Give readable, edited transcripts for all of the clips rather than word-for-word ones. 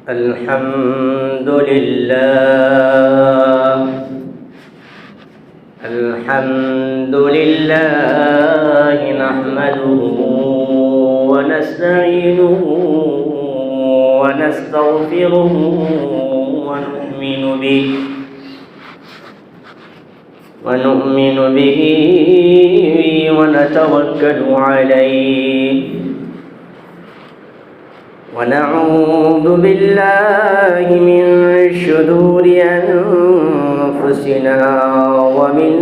الحمد لله الحمد لله نحمده ونستعينه ونستغفره ونؤمن به ونتوكل عليه ونعوذ بالله من شرور أنفسنا ومن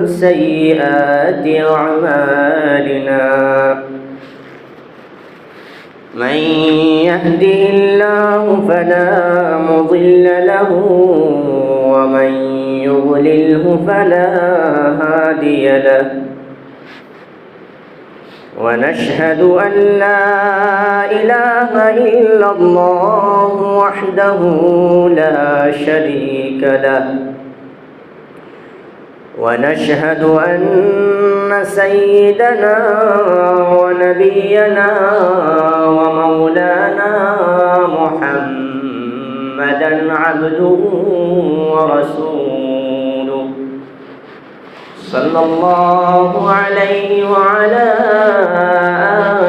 سيئات أعمالنا من يهده الله فلا مضل له ومن يضلله فلا هادي له ونشهد أن لا إله إلا الله وحده لا شريك له ونشهد أن سيدنا ونبينا ومولانا محمدا عبده ورسوله صلى الله عليه وعلى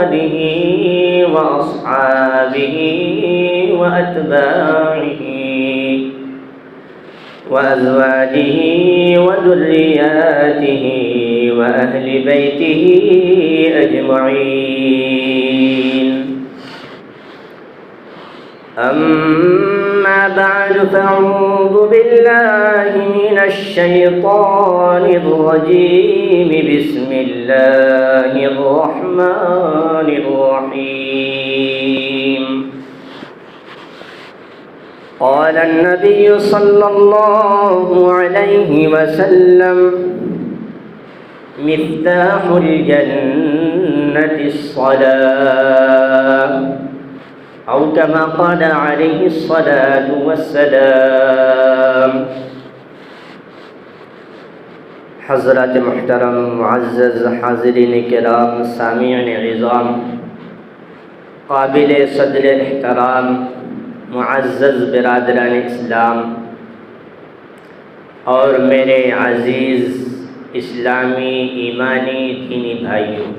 آله وأصحابه وأتباعه وأزواجه وذرياته وأهل بيته أجمعين أما بعد فأعوذ بالله من الشيطان الرجيم بسم الله الرحمن الرحيم قال النبي صلى الله عليه وسلم مفتاح الجنة الصلاة أو كما قال عليه الصلاة والسلام. حضرات محترم معزز حاضرین کرام سامعین عظام، قابل صدر احترام معزز برادران اسلام اور میرے عزیز اسلامی ایمانی دینی بھائیوں،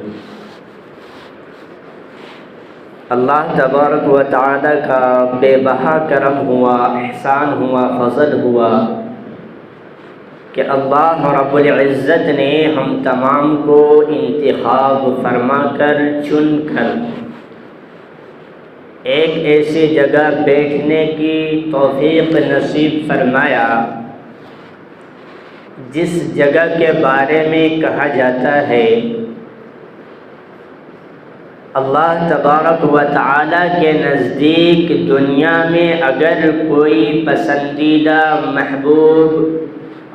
اللہ تبارک و تعالی کا بے بہا کرم ہوا، احسان ہوا، فضل ہوا کہ اللہ رب العزت نے ہم تمام کو انتخاب فرما کر چن کر ایک ایسی جگہ بیٹھنے کی توفیق نصیب فرمایا جس جگہ کے بارے میں کہا جاتا ہے اللہ تبارک و تعالی کے نزدیک دنیا میں اگر کوئی پسندیدہ، محبوب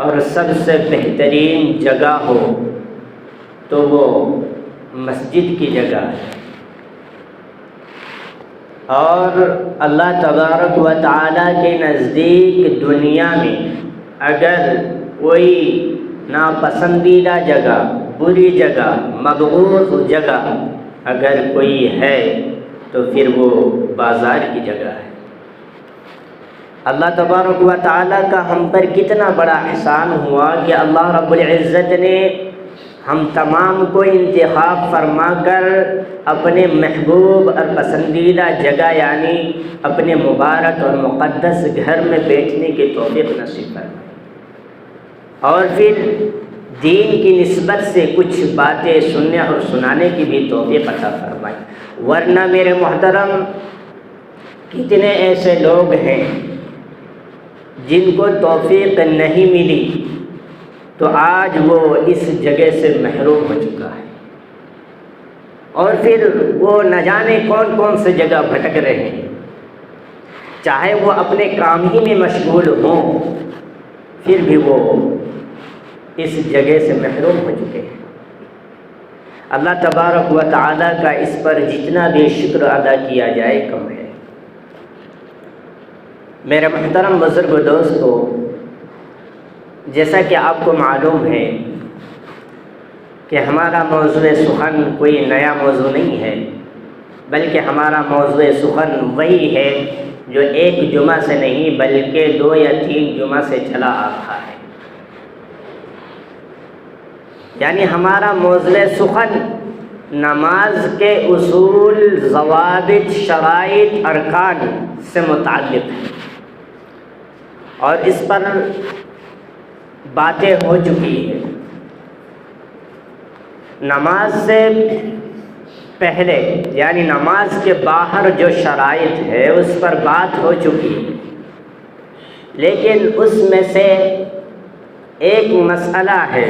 اور سب سے بہترین جگہ ہو تو وہ مسجد کی جگہ ہے، اور اللہ تبارک و تعالی کے نزدیک دنیا میں اگر کوئی ناپسندیدہ جگہ، بری جگہ، مبغوض جگہ اگر کوئی ہے تو پھر وہ بازار کی جگہ ہے۔ اللہ تبارک و تعالیٰ کا ہم پر کتنا بڑا احسان ہوا کہ اللہ رب العزت نے ہم تمام کو انتخاب فرما کر اپنے محبوب اور پسندیدہ جگہ یعنی اپنے مبارک اور مقدس گھر میں بیٹھنے کی توفیق نصیب فرمائی، اور پھر دین کی نسبت سے کچھ باتیں سننے اور سنانے کی بھی توفیق عطا فرمائی۔ ورنہ میرے محترم کتنے ایسے لوگ ہیں جن کو توفیق نہیں ملی تو آج وہ اس جگہ سے محروم ہو چکا ہے، اور پھر وہ نہ جانے کون کون سے جگہ بھٹک رہے ہیں، چاہے وہ اپنے کام ہی میں مشغول ہوں پھر بھی وہ اس جگہ سے محروم ہو چکے ہیں۔ اللہ تبارک و تعالیٰ کا اس پر جتنا بھی شکر ادا کیا جائے کم ہے۔ میرے محترم بزرگ و دوستو، جیسا کہ آپ کو معلوم ہے کہ ہمارا موضوع سخن کوئی نیا موضوع نہیں ہے، بلکہ ہمارا موضوع سخن وہی ہے جو ایک جمعہ سے نہیں بلکہ 2 یا 3 جمعہ سے چلا آ رہا ہے۔ یعنی ہمارا موضوع سخن نماز کے اصول، ضوابط، شرائط، ارکان سے متعلق ہے، اور اس پر باتیں ہو چکی ہیں۔ نماز سے پہلے یعنی نماز کے باہر جو شرائط ہے اس پر بات ہو چکی ہے، لیکن اس میں سے ایک مسئلہ ہے۔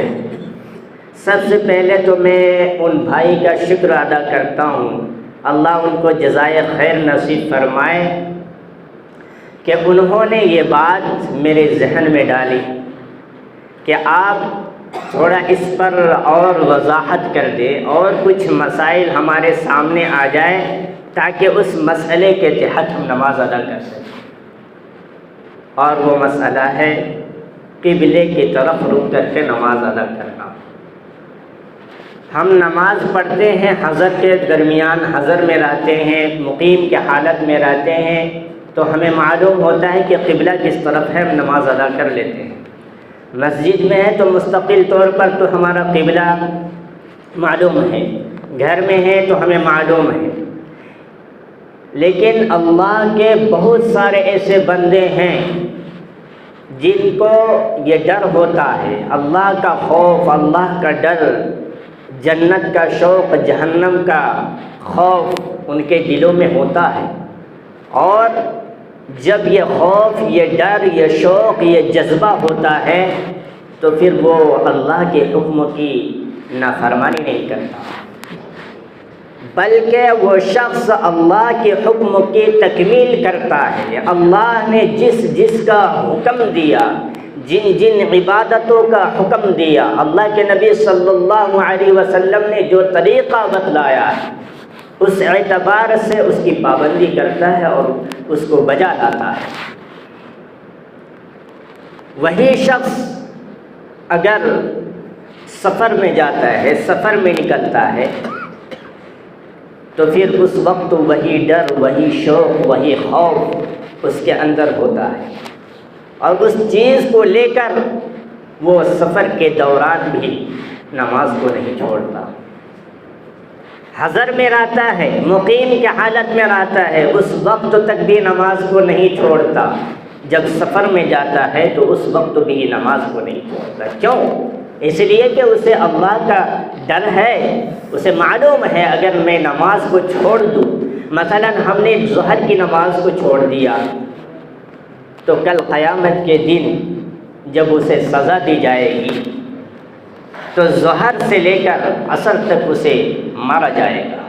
سب سے پہلے تو میں ان بھائی کا شکر ادا کرتا ہوں، اللہ ان کو جزائے خیر نصیب فرمائے کہ انہوں نے یہ بات میرے ذہن میں ڈالی کہ آپ تھوڑا اس پر اور وضاحت کر دیں اور کچھ مسائل ہمارے سامنے آ جائے تاکہ اس مسئلے کے تحت ہم نماز ادا کر سکیں۔ اور وہ مسئلہ ہے قبلے کی طرف رخ کر کے نماز ادا کرنا۔ ہم نماز پڑھتے ہیں، حضر کے درمیان حضر میں رہتے ہیں، مقیم کے حالت میں رہتے ہیں، تو ہمیں معلوم ہوتا ہے کہ قبلہ کس طرف ہے، ہم نماز ادا کر لیتے ہیں۔ مسجد میں ہے تو مستقل طور پر تو ہمارا قبلہ معلوم ہے، گھر میں ہے تو ہمیں معلوم ہے۔ لیکن اللہ کے بہت سارے ایسے بندے ہیں جن کو یہ ڈر ہوتا ہے، اللہ کا خوف، اللہ کا ڈر، جنت کا شوق، جہنم کا خوف ان کے دلوں میں ہوتا ہے، اور جب یہ خوف، یہ ڈر، یہ شوق، یہ جذبہ ہوتا ہے تو پھر وہ اللہ کے حکم کی نافرمانی نہیں کرتا، بلکہ وہ شخص اللہ کے حکم کی تکمیل کرتا ہے۔ اللہ نے جس کا حکم دیا، جن عبادتوں کا حکم دیا، اللہ کے نبی صلی اللہ علیہ وسلم نے جو طریقہ بتلایا ہے، اس اعتبار سے اس کی پابندی کرتا ہے اور اس کو بجا لاتا ہے۔ وہی شخص اگر سفر میں جاتا ہے، سفر میں نکلتا ہے، تو پھر اس وقت وہی ڈر، وہی شوق، وہی خوف اس کے اندر ہوتا ہے، اور اس چیز کو لے کر وہ سفر کے دوران بھی نماز کو نہیں چھوڑتا۔ حضر میں رہتا ہے، مقیم کی حالت میں رہتا ہے، اس وقت تک بھی نماز کو نہیں چھوڑتا۔ جب سفر میں جاتا ہے تو اس وقت بھی نماز کو نہیں چھوڑتا۔ کیوں؟ اس لیے کہ اسے اللہ کا ڈر ہے، اسے معلوم ہے اگر میں نماز کو چھوڑ دوں، مثلا ہم نے ظہر کی نماز کو چھوڑ دیا، تو کل قیامت کے دن جب اسے سزا دی جائے گی تو ظہر سے لے کر عصر تک اسے مارا جائے گا۔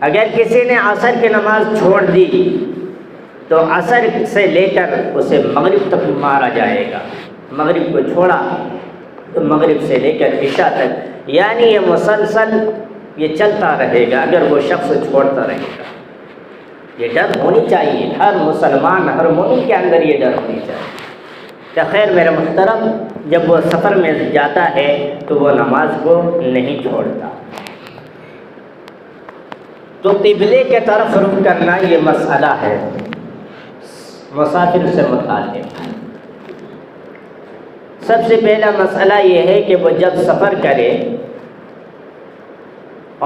اگر کسی نے عصر کی نماز چھوڑ دی تو عصر سے لے کر اسے مغرب تک مارا جائے گا۔ مغرب کو چھوڑا تو مغرب سے لے کر عشاء تک، یعنی یہ مسلسل یہ چلتا رہے گا اگر وہ شخص چھوڑتا رہے گا۔ یہ ڈر ہونی چاہیے، ہر مسلمان، ہر مومن کے اندر یہ ڈر ہونی چاہیے۔ تو خیر میرے محترم، جب وہ سفر میں جاتا ہے تو وہ نماز کو نہیں چھوڑتا۔ تو قبلے کے طرف رخ کرنا یہ مسئلہ ہے، مسافر سے متعلق۔ سب سے پہلا مسئلہ یہ ہے کہ وہ جب سفر کرے،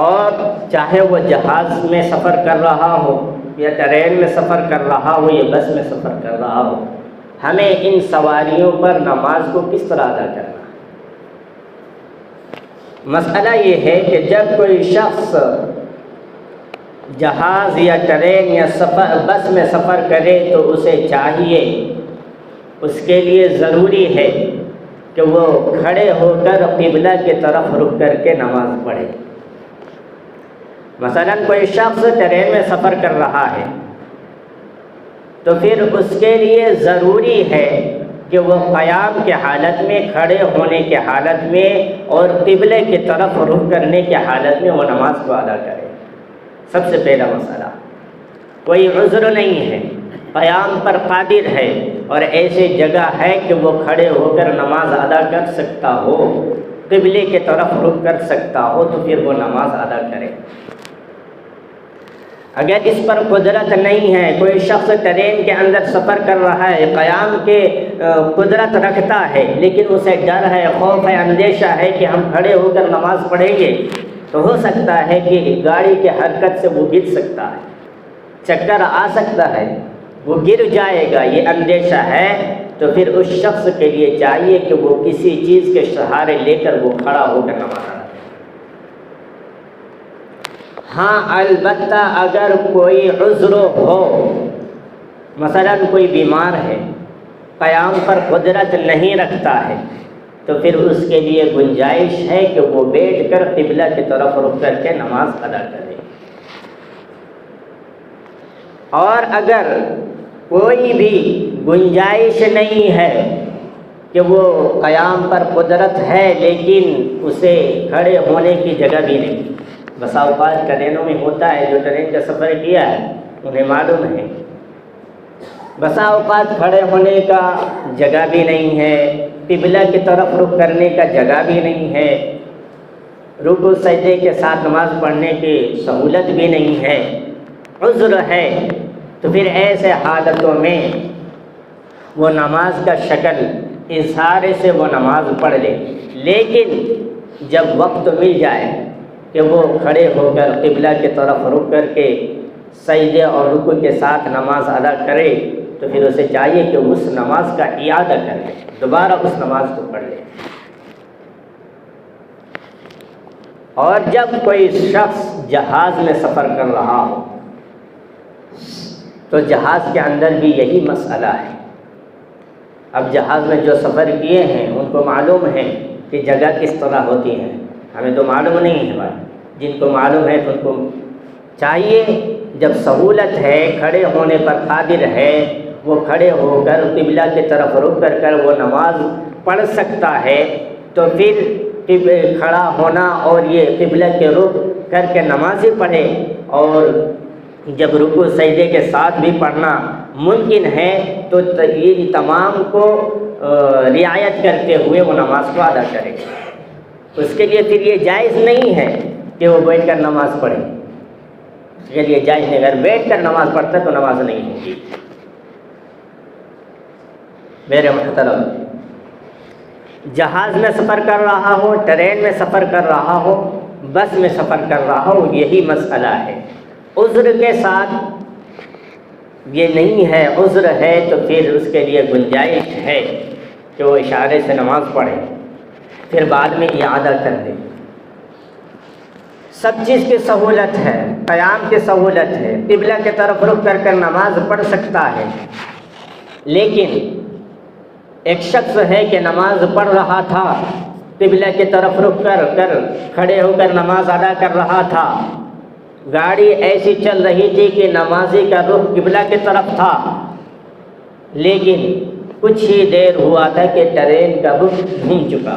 اور چاہے وہ جہاز میں سفر کر رہا ہو یا ٹرین میں سفر کر رہا ہو یا بس میں سفر کر رہا ہو، ہمیں ان سواریوں پر نماز کو کس طرح ادا کرنا ہے۔ مسئلہ یہ ہے کہ جب کوئی شخص جہاز یا ٹرین یا بس میں سفر کرے تو اسے چاہیے، اس کے لیے ضروری ہے کہ وہ کھڑے ہو کر قبلہ کی طرف رخ کر کے نماز پڑھے۔ مثلا کوئی شخص ٹرین میں سفر کر رہا ہے تو پھر اس کے لیے ضروری ہے کہ وہ قیام کی حالت میں، کھڑے ہونے کی حالت میں اور قبلے کی طرف رخ کرنے کی حالت میں وہ نماز کو ادا کرے۔ سب سے پہلا مسئلہ، کوئی عذر نہیں ہے، قیام پر قادر ہے اور ایسی جگہ ہے کہ وہ کھڑے ہو کر نماز ادا کر سکتا ہو، قبلے کی طرف رخ کر سکتا ہو، تو پھر وہ نماز ادا کرے۔ اگر اس پر قدرت نہیں ہے، کوئی شخص ٹرین کے اندر سفر کر رہا ہے، قیام کے قدرت رکھتا ہے لیکن اسے ڈر ہے، خوف ہے، اندیشہ ہے کہ ہم کھڑے ہو کر نماز پڑھیں گے، تو ہو سکتا ہے کہ گاڑی کے حرکت سے وہ گر سکتا ہے، چکر آ سکتا ہے، وہ گر جائے گا، یہ اندیشہ ہے، تو پھر اس شخص کے لیے چاہیے کہ وہ کسی چیز کے سہارے لے کر وہ کھڑا ہو کر نماز پڑھے۔ ہاں البتہ اگر کوئی عذر ہو، مثلا کوئی بیمار ہے، قیام پر قدرت نہیں رکھتا ہے، تو پھر اس کے لیے گنجائش ہے کہ وہ بیٹھ کر قبلہ کی طرف رخ کر کے نماز ادا کرے۔ اور اگر کوئی بھی گنجائش نہیں ہے کہ وہ قیام پر قدرت ہے لیکن اسے کھڑے ہونے کی جگہ بھی نہیں، بسا اوقات ٹرینوں میں ہوتا ہے، جو ٹرین کا سفر کیا ہے انہیں معلوم ہے، بسا اوقات کھڑے ہونے کا جگہ بھی نہیں ہے، قبلہ کی طرف رخ کرنے کا جگہ بھی نہیں ہے، رکوع سجدے کے ساتھ نماز پڑھنے کی سہولت بھی نہیں ہے، عذر ہے، تو پھر ایسے حالتوں میں وہ نماز کا شکل اشارے سے وہ نماز پڑھ لے، لیکن جب وقت مل جائے کہ وہ کھڑے ہو کر قبلہ کی طرف رک کر کے سجدے اور رکوع کے ساتھ نماز ادا کرے، تو پھر اسے چاہیے کہ اس نماز کا اعادہ کر لے، دوبارہ اس نماز کو پڑھ لے۔ اور جب کوئی شخص جہاز میں سفر کر رہا ہو تو جہاز کے اندر بھی یہی مسئلہ ہے۔ اب جہاز میں جو سفر کیے ہیں ان کو معلوم ہے کہ جگہ کس طرح ہوتی ہے، ہمیں تو معلوم نہیں ہے بھائی، جن کو معلوم ہے تو ان کو چاہیے جب سہولت ہے، کھڑے ہونے پر قادر ہے، وہ کھڑے ہو کر قبلہ کی طرف رک کر وہ نماز پڑھ سکتا ہے، تو پھر کھڑا ہونا اور یہ قبلہ کے رخ کر کے نماز ہی پڑھے، اور جب رکوع سجدے کے ساتھ بھی پڑھنا ممکن ہے تو یہ تمام کو رعایت کرتے ہوئے وہ نماز کو ادا کرے۔ اس کے لیے پھر یہ جائز نہیں ہے کہ وہ بیٹھ کر نماز پڑھے، اس کے لیے جائز نہیں، اگر بیٹھ کر نماز پڑھتا تو نماز نہیں ہوگی۔ میرے محترم، جہاز میں سفر کر رہا ہو، ٹرین میں سفر کر رہا ہو، بس میں سفر کر رہا ہو، یہی مسئلہ ہے۔ عذر کے ساتھ یہ نہیں ہے، عذر ہے تو پھر اس کے لیے گنجائش ہے کہ وہ اشارے سے نماز پڑھے، پھر بعد میں اعادہ کر دے۔ سب چیز کی سہولت ہے، قیام کی سہولت ہے، قبلہ کی طرف رخ کر نماز پڑھ سکتا ہے، لیکن ایک شخص ہے کہ نماز پڑھ رہا تھا، قبلہ کی طرف رخ کر کھڑے ہو کر نماز ادا کر رہا تھا، گاڑی ایسی چل رہی تھی کہ نمازی کا رخ قبلہ کی طرف تھا، لیکن کچھ ہی دیر ہوا تھا کہ ٹرین کا رخ گھوم چکا،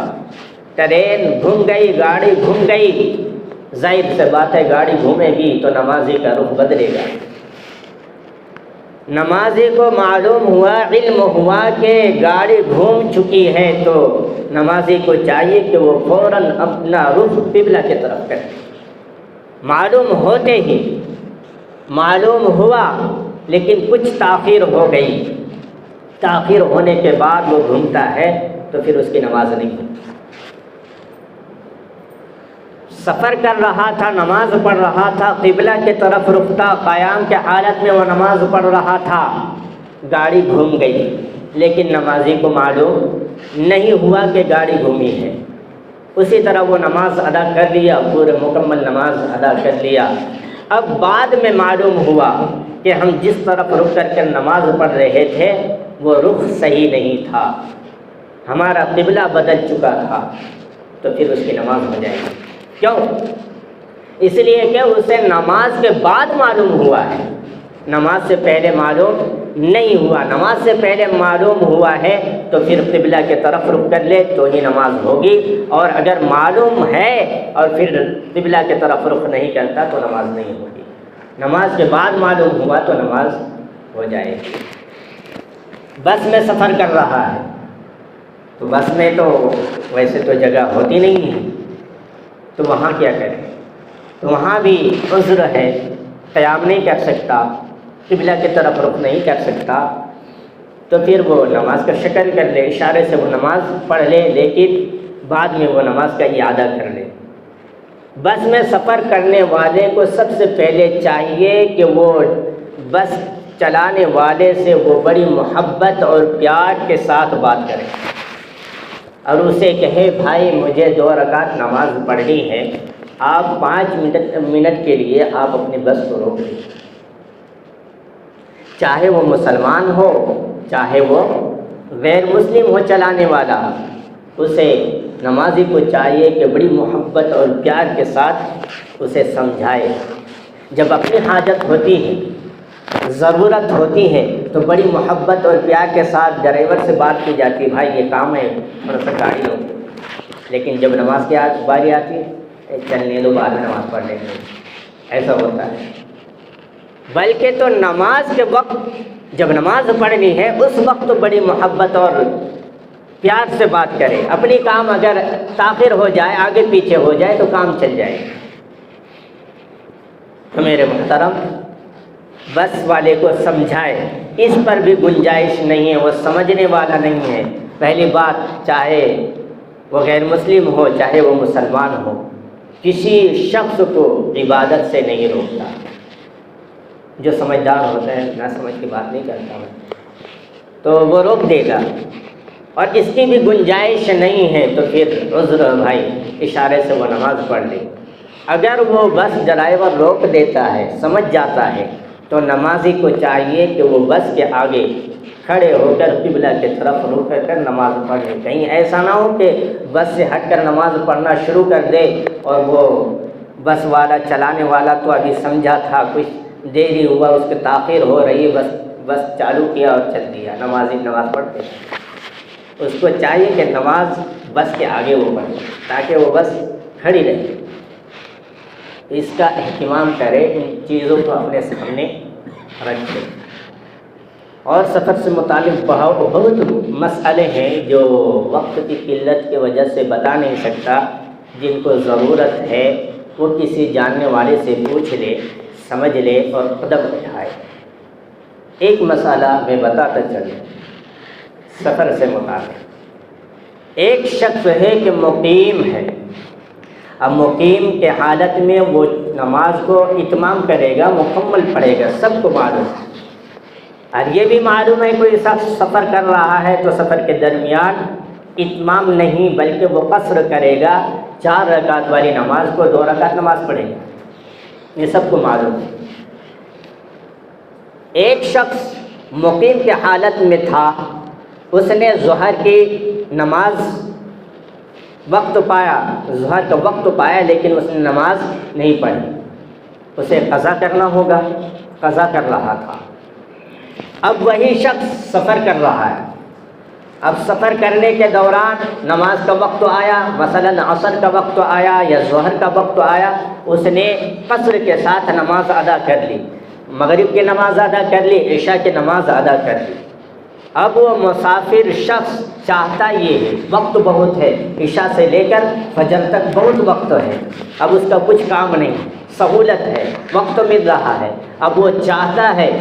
ٹرین گھوم گئی، گاڑی گھوم گئی، ظاہر سے بات ہے گاڑی گھومے گی تو نمازی کا رخ بدلے گا۔ نمازی کو معلوم ہوا، علم ہوا کہ گاڑی گھوم چکی ہے، تو نمازی کو چاہیے کہ وہ فوراً اپنا رخ قبلہ کی طرف کرے۔ معلوم ہوتے ہی معلوم ہوا لیکن کچھ تاخیر ہو گئی، تاخیر ہونے کے بعد وہ گھومتا ہے تو پھر اس کی نماز نہیں ہوتی۔ سفر کر رہا تھا، نماز پڑھ رہا تھا، قبلہ کی طرف رختا، قیام کے حالت میں وہ نماز پڑھ رہا تھا، گاڑی گھوم گئی، لیکن نمازی کو معلوم نہیں ہوا کہ گاڑی گھومی ہے، اسی طرح وہ نماز ادا کر لیا، پورے مکمل نماز ادا کر لیا۔ اب بعد میں معلوم ہوا کہ ہم جس طرف رک کر کے نماز پڑھ رہے تھے وہ رخ صحیح نہیں تھا، ہمارا قبلہ بدل چکا تھا، تو پھر اس کی نماز ہو جائے گی۔ کیوں؟ اس لیے کہ اسے نماز کے بعد معلوم ہوا ہے، نماز سے پہلے معلوم نہیں ہوا۔ نماز سے پہلے معلوم ہوا ہے تو پھر قبلہ کی طرف رخ کر لے تو ہی نماز ہوگی، اور اگر معلوم ہے اور پھر قبلہ کی طرف رخ نہیں کرتا تو نماز نہیں ہوگی۔ نماز کے بعد معلوم ہوا تو نماز ہو جائے گی۔ بس میں سفر کر رہا ہے تو بس میں تو ویسے تو جگہ ہوتی نہیں ہے، تو وہاں کیا کریں؟ تو وہاں بھی عذر ہے، قیام نہیں کر سکتا، قبلہ کی طرف رخ نہیں کر سکتا، تو پھر وہ نماز کا شکل کر لے، اشارے سے وہ نماز پڑھ لے، لیکن بعد میں وہ نماز کا اعادہ کر لے۔ بس میں سفر کرنے والے کو سب سے پہلے چاہیے کہ وہ بس چلانے والے سے وہ بڑی محبت اور پیار کے ساتھ بات کرے اور اسے کہے بھائی مجھے 2 رکعت نماز پڑھنی ہے، آپ 5 منٹ کے لیے آپ اپنی بس کو روک لیں۔ چاہے وہ مسلمان ہو، چاہے وہ غیر مسلم ہو چلانے والا، اسے نمازی کو چاہیے کہ بڑی محبت اور پیار کے ساتھ اسے سمجھائے۔ جب اپنی حاجت ہوتی ہے، ضرورت ہوتی ہے، تو بڑی محبت اور پیار کے ساتھ ڈرائیور سے بات کی جاتی ہے، بھائی یہ کام ہے تھوڑا سا گاڑی ہو۔ لیکن جب نماز کی باری آتی ہے، چلنے دو بعد میں نماز پڑھ لیں گے، ایسا ہوتا ہے۔ بلکہ تو نماز کے وقت جب نماز پڑھنی ہے اس وقت تو بڑی محبت اور پیار سے بات کرے۔ اپنی کام اگر تاخیر ہو جائے، آگے پیچھے ہو جائے تو کام چل جائے۔ تو میرے محترم، بس والے کو سمجھائے، اس پر بھی گنجائش نہیں ہے، وہ سمجھنے والا نہیں ہے۔ پہلی بات، چاہے وہ غیر مسلم ہو چاہے وہ مسلمان ہو، کسی شخص کو عبادت سے نہیں روکتا۔ جو سمجھدار ہوتا ہے نہ سمجھ کی بات نہیں کرتا تو وہ روک دے گا، اور اس کی بھی گنجائش نہیں ہے تو پھر عذر بھائی، اشارے سے وہ نماز پڑھ لے۔ اگر وہ بس ڈرائیور روک دیتا ہے، سمجھ جاتا ہے، تو نمازی کو چاہیے کہ وہ بس کے آگے کھڑے ہو کر قبلہ کی طرف رخ کر نماز پڑھے۔ کہیں ایسا نہ ہو کہ بس سے ہٹ کر نماز پڑھنا شروع کر دے، اور وہ بس والا چلانے والا تو ابھی سمجھا تھا، کچھ دیری ہوا، اس کی تاخیر ہو رہی ہے، بس چالو کیا اور چل دیا، نمازی نماز پڑھتے۔ اس کو چاہیے کہ نماز بس کے آگے وہ پڑھے تاکہ وہ بس کھڑی رہے۔ اس کا اہتمام کرے، ان چیزوں کو اپنے سامنے رکھے۔ اور سفر سے متعلق بہت مسئلے ہیں جو وقت کی قلت کی وجہ سے بتا نہیں سکتا، جن کو ضرورت ہے وہ کسی جاننے والے سے پوچھ لے، سمجھ لے اور قدم اٹھائے۔ ایک مسئلہ میں بتاتا چلوں سفر سے متعلق۔ ایک شخص ہے کہ مقیم ہے، اب مقیم کے حالت میں وہ نماز کو اتمام کرے گا، مکمل پڑھے گا، سب کو معلوم ہے۔ اور یہ بھی معلوم ہے کوئی شخص سفر کر رہا ہے تو سفر کے درمیان اتمام نہیں بلکہ وہ قصر کرے گا، 4 رکعت والی نماز کو 2 رکعت نماز پڑھے گا، یہ سب کو معلوم ہے۔ ایک شخص مقیم کے حالت میں تھا، اس نے ظہر کی نماز وقت پایا، ظہر کا وقت پایا، لیکن اس نے نماز نہیں پڑھی، اسے قضا کرنا ہوگا، قضا کر رہا تھا۔ اب وہی شخص سفر کر رہا ہے، اب سفر کرنے کے دوران نماز کا وقت آیا، مثلاً عصر کا وقت آیا یا ظہر کا وقت آیا، اس نے قصر کے ساتھ نماز ادا کر لی، مغرب کی نماز ادا کر لی، عشاء کی نماز ادا کر لی۔ اب وہ مسافر شخص چاہتا یہ ہے، وقت بہت ہے، عشاء سے لے کر فجر تک بہت وقت ہے، اب اس کا کچھ کام نہیں، سہولت ہے، وقت مل رہا ہے، اب وہ چاہتا ہے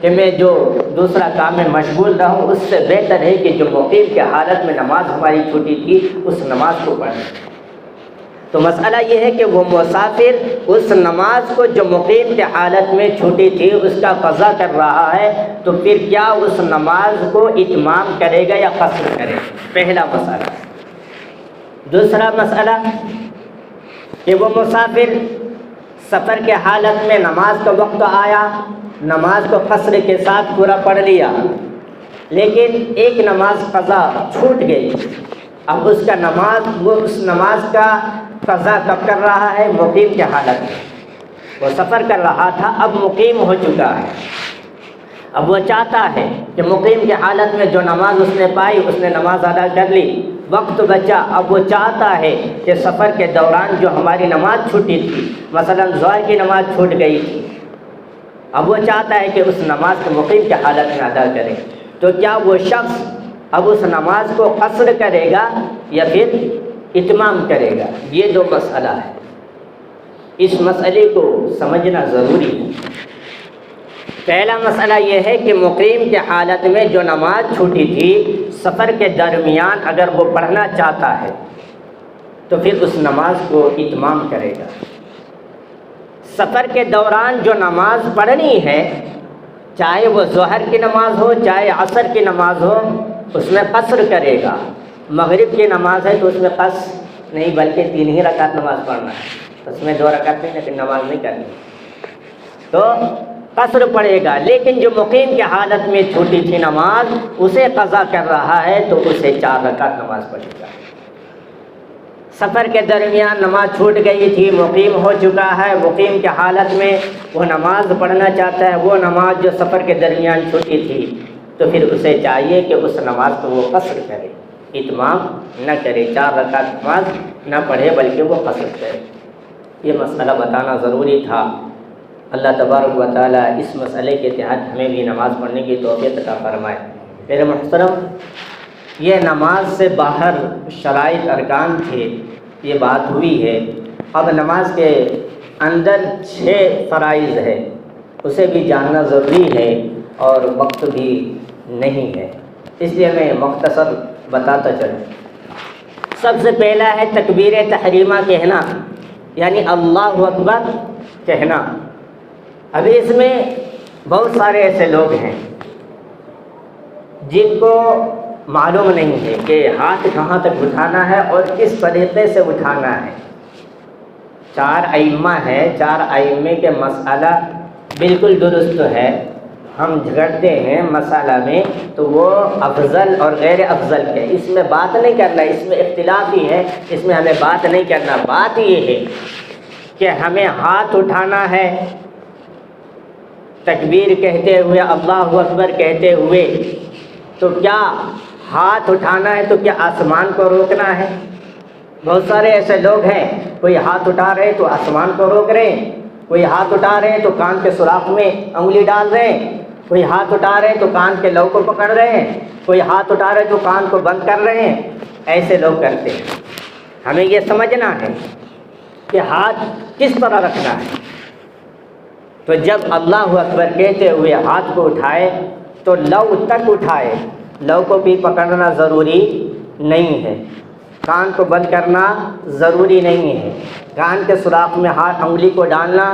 کہ میں جو دوسرا کام میں مشغول رہوں، اس سے بہتر ہے کہ جو مقیم کے حالت میں نماز ہماری چھوٹی تھی اس نماز کو پڑھیں۔ تو مسئلہ یہ ہے کہ وہ مسافر اس نماز کو جو مقیم کے حالت میں چھوٹی تھی اس کا قضا کر رہا ہے، تو پھر کیا اس نماز کو اتمام کرے گا یا قصر کرے گا؟ پہلا مسئلہ۔ دوسرا مسئلہ کہ وہ مسافر سفر کے حالت میں نماز کا وقت آیا، نماز کو قصر کے ساتھ پورا پڑھ لیا، لیکن ایک نماز قضا چھوٹ گئی، اب اس کا وہ اس نماز کا قضا کب کر رہا ہے؟ مقیم کے حالت میں، وہ سفر کر رہا تھا، اب مقیم ہو چکا ہے، اب وہ چاہتا ہے کہ مقیم کے حالت میں جو نماز اس نے پائی اس نے نماز ادا کر لی، وقت بچا، اب وہ چاہتا ہے کہ سفر کے دوران جو ہماری نماز چھوٹی تھی، مثلا ظہر کی نماز چھوٹ گئی تھی، اب وہ چاہتا ہے کہ اس نماز کو مقیم کے حالت میں ادا کرے، تو کیا وہ شخص اب اس نماز کو قصر کرے گا یا پھر اتمام کرے گا؟ یہ 2 مسئلہ ہے، اس مسئلے کو سمجھنا ضروری ہے۔ پہلا مسئلہ یہ ہے کہ مقیم کے حالت میں جو نماز چھوٹی تھی سفر کے درمیان اگر وہ پڑھنا چاہتا ہے تو پھر اس نماز کو اتمام کرے گا۔ سفر کے دوران جو نماز پڑھنی ہے، چاہے وہ ظہر کی نماز ہو چاہے عصر کی نماز ہو، اس میں قصر کرے گا۔ مغرب کی نماز ہے تو اس میں قصر نہیں بلکہ 3 ہی رکعت نماز پڑھنا ہے، اس میں 2 رکعت نہیں، لیکن نماز نہیں کرنی تو قصر پڑے گا۔ لیکن جو مقیم کی حالت میں چھوٹی تھی نماز اسے قضا کر رہا ہے تو اسے 4 رکعت نماز پڑھے گا۔ سفر کے درمیان نماز چھوٹ گئی تھی، مقیم ہو چکا ہے، مقیم کی حالت میں وہ نماز پڑھنا چاہتا ہے، وہ نماز جو سفر کے درمیان چھوٹی تھی تو پھر اسے چاہیے کہ اس نماز کو وہ قصر کرے، اتمام نہ کرے، 4 رکعت نماز نہ پڑھے بلکہ وہ قصر کرے۔ یہ مسئلہ بتانا ضروری تھا۔ اللہ تبارک و تعالیٰ اس مسئلے کے تحت ہمیں بھی نماز پڑھنے کی توفیق عطا فرمائے۔ میرے محترم، یہ نماز سے باہر شرائط ارکان تھے، یہ بات ہوئی ہے۔ اب نماز کے اندر 6 فرائض ہے، اسے بھی جاننا ضروری ہے اور وقت بھی نہیں ہے، اس لیے میں مختصر بتاتا چلوں۔ سب سے پہلا ہے تکبیر تحریمہ کہنا، یعنی اللہ اکبر کہنا۔ ابھی اس میں بہت سارے ایسے لوگ ہیں جن کو معلوم نہیں ہے کہ ہاتھ کہاں تک اٹھانا ہے اور کس طریقے سے اٹھانا ہے۔ 4 ائمہ ہے، 4 ائمے کے مسئلہ بالکل درست ہے، ہم جھگڑتے ہیں مسئلہ میں تو وہ افضل اور غیر افضل ہے، اس میں بات نہیں کرنا، اس میں اختلاف ہی ہے، اس میں ہمیں بات نہیں کرنا۔ بات یہ ہے کہ ہمیں ہاتھ اٹھانا ہے تکبیر کہتے ہوئے، اللہ اکبر کہتے ہوئے، تو کیا ہاتھ اٹھانا ہے تو کیا آسمان کو روکنا ہے؟ بہت سارے ایسے لوگ ہیں، کوئی ہاتھ اٹھا رہے تو آسمان کو روک رہے ہیں، کوئی ہاتھ اٹھا رہے ہیں تو کان کے سوراخ میں انگلی ڈال رہے ہیں، کوئی ہاتھ اٹھا رہے ہیں تو کان کے لو کو پکڑ رہے ہیں، کوئی ہاتھ اٹھا رہے تو کان کو بند کر رہے ہیں۔ ایسے لوگ کرتے ہیں۔ ہمیں یہ سمجھنا ہے کہ ہاتھ کس طرح رکھنا ہے۔ تو جب اللہ اکبر کہتے ہوئے ہاتھ کو اٹھائے تو لو تک اٹھائے، لو کو بھی پکڑنا ضروری نہیں ہے، کان کو بند کرنا ضروری نہیں ہے، کان کے سوراخ میں ہاتھ انگلی کو ڈالنا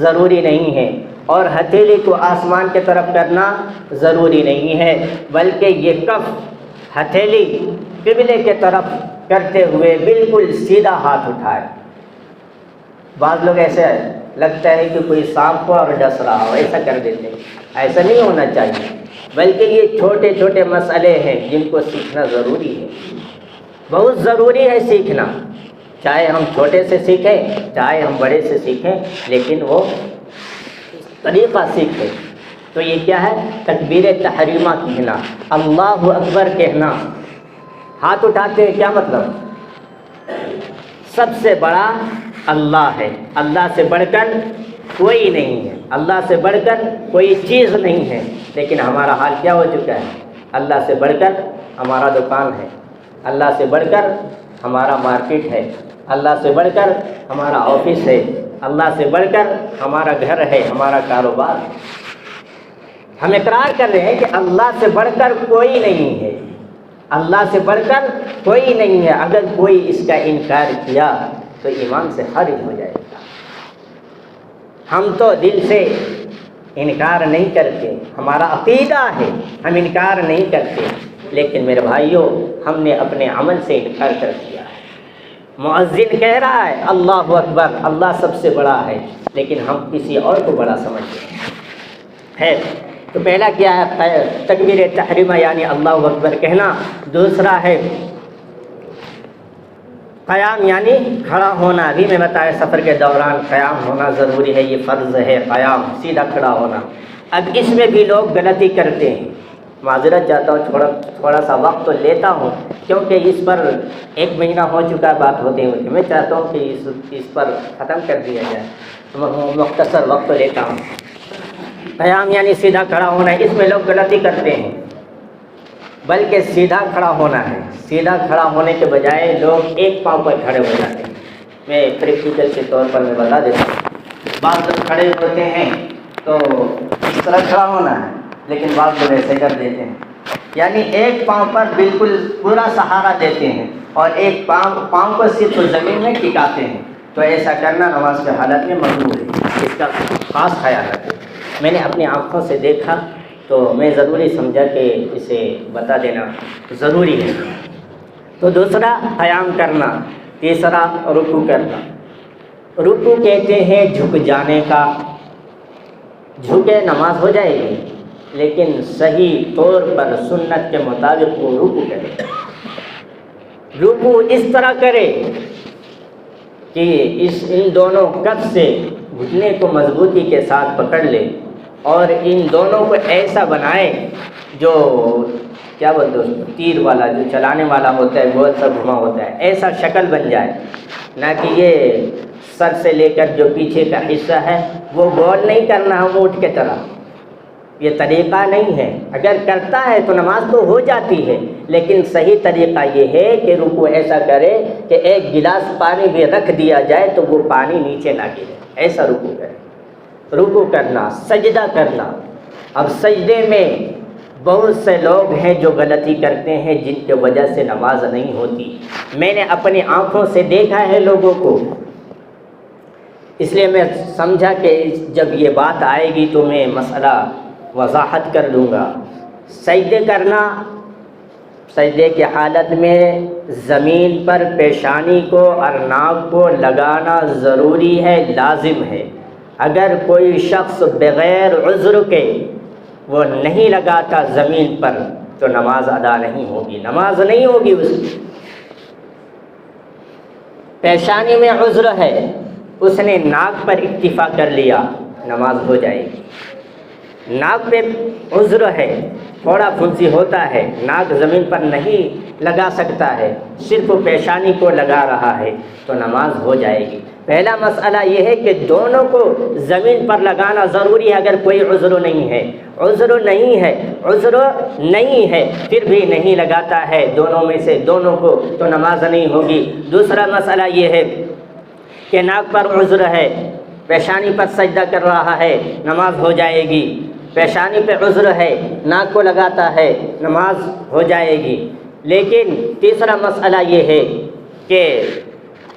ضروری نہیں ہے، اور ہتھیلی کو آسمان کی طرف کرنا ضروری نہیں ہے، بلکہ یہ کف ہتھیلی قبلے کی طرف کرتے ہوئے بالکل سیدھا ہاتھ اٹھائے۔ بعض لوگ ایسے لگتا ہے کہ کوئی سانپ کو اور ڈس رہا ہو، ایسا کر دیتے ہیں، ایسا نہیں ہونا چاہیے، بلکہ یہ چھوٹے چھوٹے مسئلے ہیں جن کو سیکھنا ضروری ہے، بہت ضروری ہے سیکھنا، چاہے ہم چھوٹے سے سیکھیں چاہے ہم بڑے سے سیکھیں، لیکن وہ طریقہ سیکھیں۔ تو یہ کیا ہے؟ تکبیر تحریمہ کہنا، اللہ اکبر کہنا۔ ہاتھ اٹھاتے ہیں، کیا مطلب؟ سب سے بڑا اللہ ہے، اللہ سے بڑھ کر کوئی نہیں ہے، اللہ سے بڑھ کر کوئی چیز نہیں ہے، لیکن ہمارا حال کیا ہو چکا ہے؟ اللہ سے بڑھ کر ہمارا دکان ہے، اللہ سے بڑھ کر ہمارا مارکیٹ ہے، اللہ سے بڑھ کر ہمارا آفس ہے، اللہ سے بڑھ کر ہمارا گھر ہے، ہمارا کاروبار ہے۔ ہم اقرار کر رہے ہیں کہ اللہ سے بڑھ کر کوئی نہیں ہے، اللہ سے بڑھ کر کوئی نہیں ہے۔ اگر کوئی اس کا انکار کیا تو ایمان سے خارج ہو جائے گا۔ ہم تو دل سے انکار نہیں کرتے، ہمارا عقیدہ ہے، ہم انکار نہیں کرتے، لیکن میرے بھائیوں ہم نے اپنے عمل سے انکار کر دیا ہے۔ مؤذن کہہ رہا ہے اللہ اکبر، اللہ سب سے بڑا ہے، لیکن ہم کسی اور کو بڑا سمجھتے ہیں۔ تو پہلا کیا ہے؟ تکبیر تحریمہ یعنی اللہ اکبر کہنا۔ دوسرا ہے قیام یعنی کھڑا ہونا، ابھی میں بتایا سفر کے دوران قیام ہونا ضروری ہے، یہ فرض ہے قیام، سیدھا کھڑا ہونا۔ اب اس میں بھی لوگ غلطی کرتے ہیں، معذرت چاہتا ہوں، تھوڑا سا وقت تو لیتا ہوں کیونکہ اس پر 1 مہینہ ہو چکا ہے بات ہوتے ہوئے، میں چاہتا ہوں کہ اس پر ختم کر دیا جائے، مختصر وقت تو لیتا ہوں۔ قیام یعنی سیدھا کھڑا ہونا ہے، اس میں لوگ غلطی کرتے ہیں، بلکہ سیدھا کھڑا ہونا ہے۔ سیدھا کھڑا ہونے کے بجائے لوگ ایک پاؤں پر کھڑے ہو جاتے ہیں۔ میں پریکٹیکل کے طور پر میں بتا دیتا ہوں، بعض لوگ کھڑے ہوتے ہیں تو اس طرح کھڑا ہونا ہے، لیکن بعض لوگ ایسے کر دیتے ہیں، یعنی ایک پاؤں پر بالکل پورا سہارا دیتے ہیں اور ایک پاؤں کو صرف زمین میں ٹکاتے ہیں، تو ایسا کرنا نماز کی حالت میں ممنوع ہے، اس کا خاص خیال رکھیں۔ میں نے اپنی آنکھوں سے دیکھا تو میں ضروری سمجھا کہ اسے بتا دینا ضروری ہے۔ تو دوسرا قیام کرنا، تیسرا رکوع کرنا۔ رکوع کہتے ہیں جھک جانے کا، جھکے نماز ہو جائے گی، لیکن صحیح طور پر سنت کے مطابق وہ رکوع کرے۔ رکوع اس طرح کرے کہ ان دونوں کف سے گھٹنے کو مضبوطی کے ساتھ پکڑ لے اور ان دونوں کو ایسا بنائے جو کیا بولتے ہیں تیر والا جو چلانے والا ہوتا ہے، گول سا گھما ہوتا ہے، ایسا شکل بن جائے، نہ کہ یہ سر سے لے کر جو پیچھے کا حصہ ہے وہ گول نہیں کرنا ہے اونٹ کے طرح، یہ طریقہ نہیں ہے۔ اگر کرتا ہے تو نماز تو ہو جاتی ہے، لیکن صحیح طریقہ یہ ہے کہ رکوع ایسا کرے کہ ایک گلاس پانی بھی رکھ دیا جائے تو وہ پانی نیچے نہ گرے، ایسا رکوع کرے۔ رکوع کرنا، سجدہ کرنا۔ اب سجدے میں بہت سے لوگ ہیں جو غلطی کرتے ہیں جن کی وجہ سے نماز نہیں ہوتی۔ میں نے اپنی آنکھوں سے دیکھا ہے لوگوں کو، اس لیے میں سمجھا کہ جب یہ بات آئے گی تو میں مسئلہ وضاحت کر لوں گا۔ سجدے کرنا، سجدے کی حالت میں زمین پر پیشانی کو اور ناک کو لگانا ضروری ہے، لازم ہے۔ اگر کوئی شخص بغیر عذر کے وہ نہیں لگاتا زمین پر تو نماز ادا نہیں ہوگی، نماز نہیں ہوگی اس کی۔ پیشانی میں عذر ہے، اس نے ناک پر اکتفا کر لیا، نماز ہو جائے گی۔ ناک پہ عذر ہے، تھوڑا پھنسی ہوتا ہے، ناک زمین پر نہیں لگا سکتا ہے، صرف پیشانی کو لگا رہا ہے تو نماز ہو جائے گی۔ پہلا مسئلہ یہ ہے کہ دونوں کو زمین پر لگانا ضروری ہے اگر کوئی عذر نہیں ہے۔ عذر نہیں ہے پھر بھی نہیں لگاتا ہے دونوں میں سے دونوں کو تو نماز نہیں ہوگی۔ دوسرا مسئلہ یہ ہے کہ ناک پر عذر ہے، پیشانی پر سجدہ کر رہا ہے، نماز ہو جائے گی۔ پیشانی پہ عذر ہے، ناک کو لگاتا ہے، نماز ہو جائے گی۔ لیکن تیسرا مسئلہ یہ ہے کہ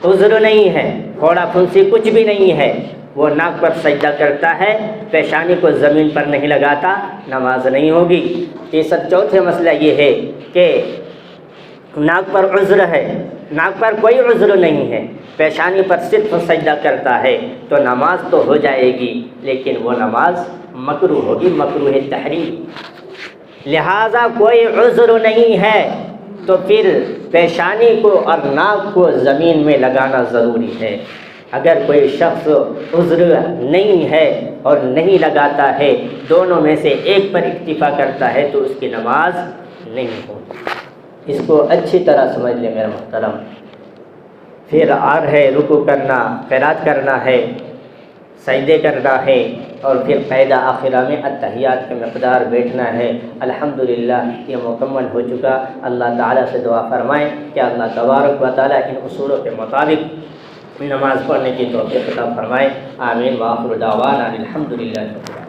عذر نہیں ہے، تھوڑا پھنسی کچھ بھی نہیں ہے، وہ ناک پر سجدہ کرتا ہے، پیشانی کو زمین پر نہیں لگاتا، نماز نہیں ہوگی۔ چوتھے مسئلہ یہ ہے کہ ناک پر عذر ہے، ناک پر کوئی عذر نہیں ہے، پیشانی پر صرف سجدہ کرتا ہے تو نماز تو ہو جائے گی، لیکن وہ نماز مکروہ ہوگی، مکروہ تحریم۔ لہذا کوئی عذر نہیں ہے تو پھر پیشانی کو اور ناک کو زمین میں لگانا ضروری ہے۔ اگر کوئی شخص عذر نہیں ہے اور نہیں لگاتا ہے، دونوں میں سے ایک پر اکتفا کرتا ہے تو اس کی نماز نہیں ہوتی۔ اس کو اچھی طرح سمجھ لیں میرا محترم۔ پھر ہے رکوع کرنا، قرات کرنا ہے، سجدے کرنا ہے، اور پھر قاعدہ آخرہ میں التحیات کے مقدار بیٹھنا ہے۔ الحمدللہ یہ مکمل ہو چکا۔ اللہ تعالیٰ سے دعا فرمائیں کہ اللہ تبارک و تعالیٰ ان اصولوں کے مطابق نماز پڑھنے کی توفیق عطا فرمائیں۔ آمین۔ وآخر دعوانا الحمدللہ۔